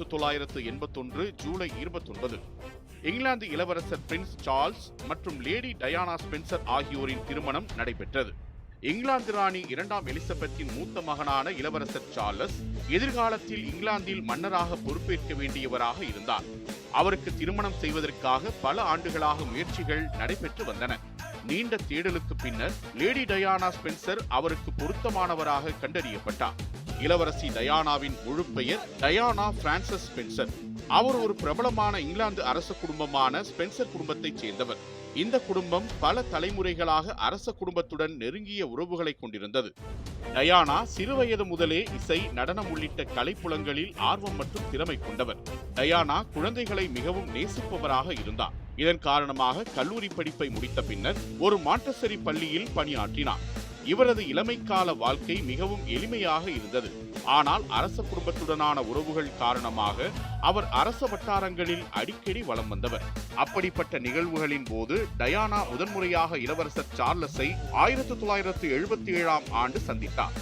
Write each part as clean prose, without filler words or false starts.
1981 ஜூலை 29 இங்கிலாந்து இளவரசர் Prince Charles மற்றும் lady Diana Spencer ஆகியோரின் திருமணம் நடைபெற்றது. இங்கிலாந்து ராணி இரண்டாம் எலிசபெத்தின் மூத்த மகனான இளவரசர் சார்லஸ் எதிர்காலத்தில் இங்கிலாந்தில் மன்னராக பொறுப்பேற்க வேண்டியவராக இருந்தார். அவருக்கு திருமணம் செய்வதற்காக பல ஆண்டுகளாக முயற்சிகள் நடைபெற்று வந்தன. நீண்ட தேடலுக்கு பின்னர் லேடி டயானா ஸ்பென்சர் அவருக்கு பொருத்தமானவராக கண்டறியப்பட்டார். இளவரசி டயானாவின் முழு பெயர் டயானா பிரான்சஸ் ஸ்பென்சர். அவர் ஒரு பிரபலமான இங்கிலாந்து அரச குடும்பமான ஸ்பென்சர் குடும்பத்தைச் சேர்ந்தவர். இந்த குடும்பம் பல தலைமுறைகளாக அரச குடும்பத்துடன் நெருங்கிய உறவுகளை கொண்டிருந்தது. டயானா சிறுவயது முதலே இசை, நடனம் உள்ளிட்ட கலைப்புலங்களில் ஆர்வம் மற்றும் திறமை கொண்டவர். டயானா குழந்தைகளை மிகவும் நேசிப்பவராக இருந்தார். இதன் காரணமாக கல்லூரி படிப்பை முடித்த பின்னர் ஒரு மாண்டசரி பள்ளியில் பணியாற்றினார். இவரது இளமைக்கால வாழ்க்கை மிகவும் எளிமையாக இருந்தது. ஆனால் அரச குடும்பத்துடனான உறவுகள் காரணமாக அவர் அரச வட்டாரங்களில் அடிக்கடி வலம் வந்தவர். அப்படிப்பட்ட நிகழ்வுகளின் போது டயானா முதன்முறையாக இளவரசர் சார்லஸை 1977 ஆண்டு சந்தித்தார்.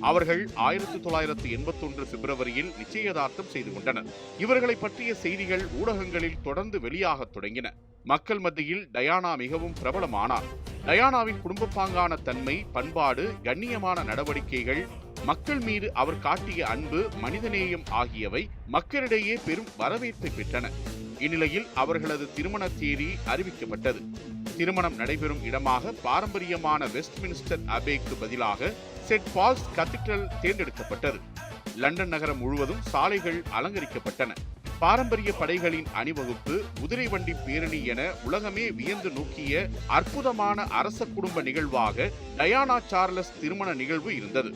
அவர்கள் 1981 பிப்ரவரியில் நிச்சயதார்த்தம் செய்து கொண்டனர். இவர்களை பற்றிய செய்திகள் ஊடகங்களில் தொடர்ந்து வெளியாகத் தொடங்கின. மக்கள் மத்தியில் டயானா மிகவும் பிரபலமானார். டயானாவின் குடும்பப்பாங்கான தன்மை, பண்பாடு, கண்ணியமான நடவடிக்கைகள், மக்கள் மீது அவர் காட்டிய அன்பு, மனிதநேயம் ஆகியவை மக்களிடையே பெரும் வரவேற்பை பெற்றன. இந்நிலையில் அவர்களது திருமண தேதி அறிவிக்கப்பட்டது. திருமணம் நடைபெறும் இடமாக பாரம்பரியமான வெஸ்ட்மின்ஸ்டர் அபேக்கு பதிலாக சென்ட் பால்ஸ் கத்தீட்ரல் தேர்ந்தெடுக்கப்பட்டது. லண்டன் நகரம் முழுவதும் சாலைகள் அலங்கரிக்கப்பட்டன. பாரம்பரிய படைகளின் அணிவகுப்பு, குதிரை வண்டி பேரணி என உலகமே வியந்து நோக்கிய அற்புதமான அரச குடும்ப நிகழ்வாக டயானா சார்லஸ் திருமண நிகழ்வு இருந்தது.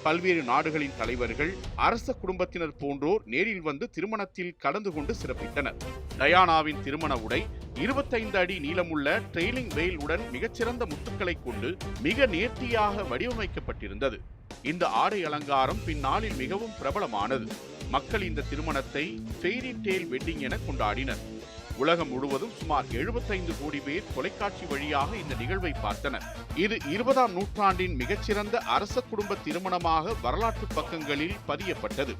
பல்வேறு நாடுகளின் தலைவர்கள், அரச குடும்பத்தினர் போன்றோர் நேரில் வந்து திருமணத்தில் கலந்து கொண்டு சிறப்பித்தனர். டயானாவின் திருமண உடை 25 அடி நீளமுள்ள ட்ரெய்லிங் வெயில் உடன் மிகச்சிறந்த முத்துக்களை கொண்டு மிக நேர்த்தியாக வடிவமைக்கப்பட்டிருந்தது. இந்த ஆடை அலங்காரம் பின்னாளில் மிகவும் பிரபலமானது. மக்கள் இந்த திருமணத்தை ஃபெய்ரி டேல் வெட்டிங் என கொண்டாடினர். உலகம் முழுவதும் சுமார் 75 கோடி பேர் தொலைக்காட்சி வழியாக இந்த நிகழ்வை பார்த்தனர். இது 20ஆம் நூற்றாண்டின் மிகச்சிறந்த அரச குடும்ப திருமணமாக வரலாற்று பக்கங்களில் பதியப்பட்டது.